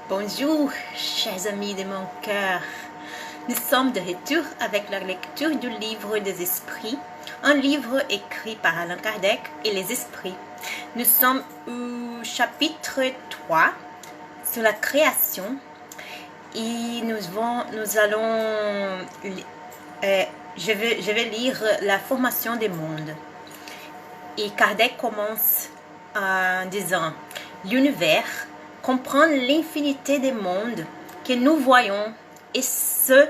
Bonjour, chers amis de mon cœur. Nous sommes de retour avec la lecture du livre des esprits, un livre écrit par Allan Kardec et les esprits. Nous sommes au chapitre 3 sur la création et je vais lire la formation des mondes. Et Kardec commence en disant: l'univers comprend l'infinité des mondes que nous voyons et ceux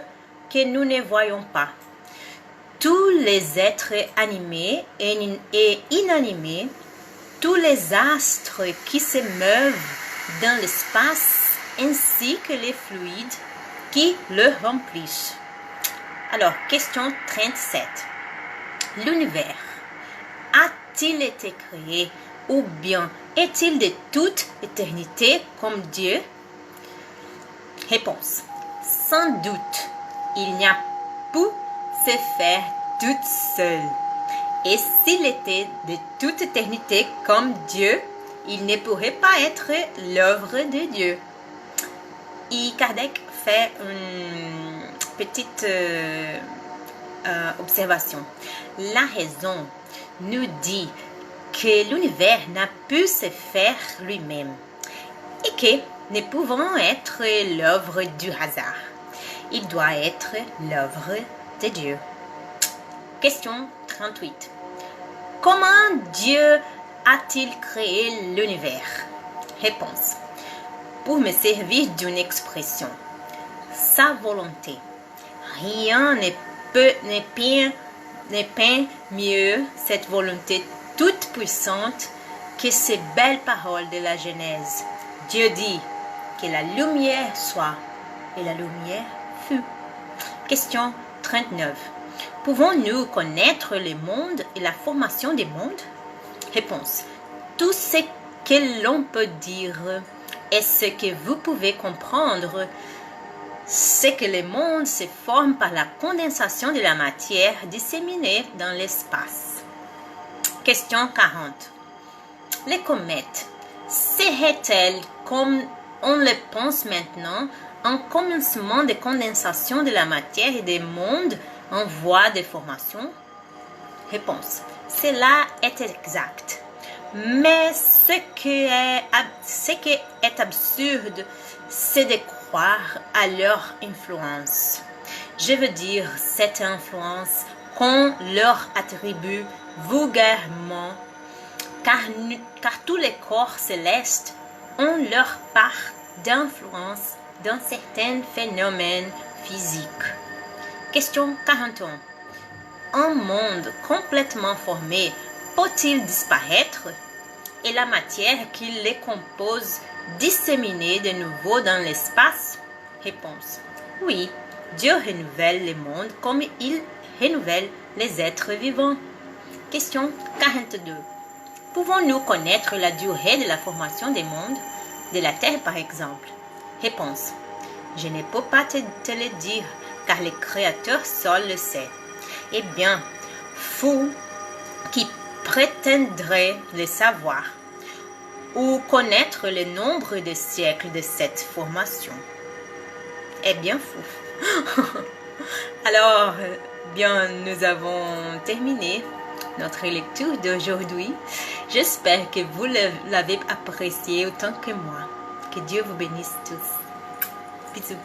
que nous ne voyons pas. Tous les êtres animés et inanimés, tous les astres qui se meuvent dans l'espace, ainsi que les fluides qui le remplissent. Alors, question 37. L'univers a-t-il été créé ou bien est-il de toute éternité comme Dieu? Réponse. Sans doute, il n'y a pu se faire toute seule. Et s'il était de toute éternité comme Dieu, il ne pourrait pas être l'œuvre de Dieu. Et Kardec fait une petite observation. La raison nous dit que l'univers n'a pu se faire lui-même et que ne pouvant être l'œuvre du hasard, il doit être l'œuvre de Dieu. Question 38. Comment Dieu a-t-il créé l'univers? Réponse. Pour me servir d'une expression, sa volonté. Rien ne peint mieux cette volonté toute puissante que ces belles paroles de la Genèse. Dieu dit que la lumière soit, et la lumière fut. Question 39. Pouvons-nous connaître le monde et la formation des mondes? Réponse. Tout ce que l'on peut dire et ce que vous pouvez comprendre, c'est que le monde se forme par la condensation de la matière disséminée dans l'espace. Question 40. Les comètes seraient-elles, comme on le pense maintenant, un commencement de condensation de la matière et des mondes en voie de formation? Réponse. Cela est exact. Mais ce qui est absurde, c'est de croire à leur influence. Je veux dire cette influence qu'on leur attribue vulgairement, car tous les corps célestes ont leur part d'influence dans certains phénomènes physiques. Question 41. Un monde complètement formé peut-il disparaître et la matière qui les compose disséminée de nouveau dans l'espace? Réponse. Oui, Dieu renouvelle le monde comme il renouvelle les êtres vivants. Question 42. Pouvons-nous connaître la durée de la formation des mondes, de la Terre par exemple? Réponse. Je ne peux pas te le dire, car le Créateur seul le sait. Eh bien, fou qui prétendrait le savoir ou connaître le nombre de siècles de cette formation. Eh bien fou. Alors, bien, nous avons terminé notre lecture d'aujourd'hui. J'espère que vous l'avez apprécié autant que moi. Que Dieu vous bénisse tous. Bisous.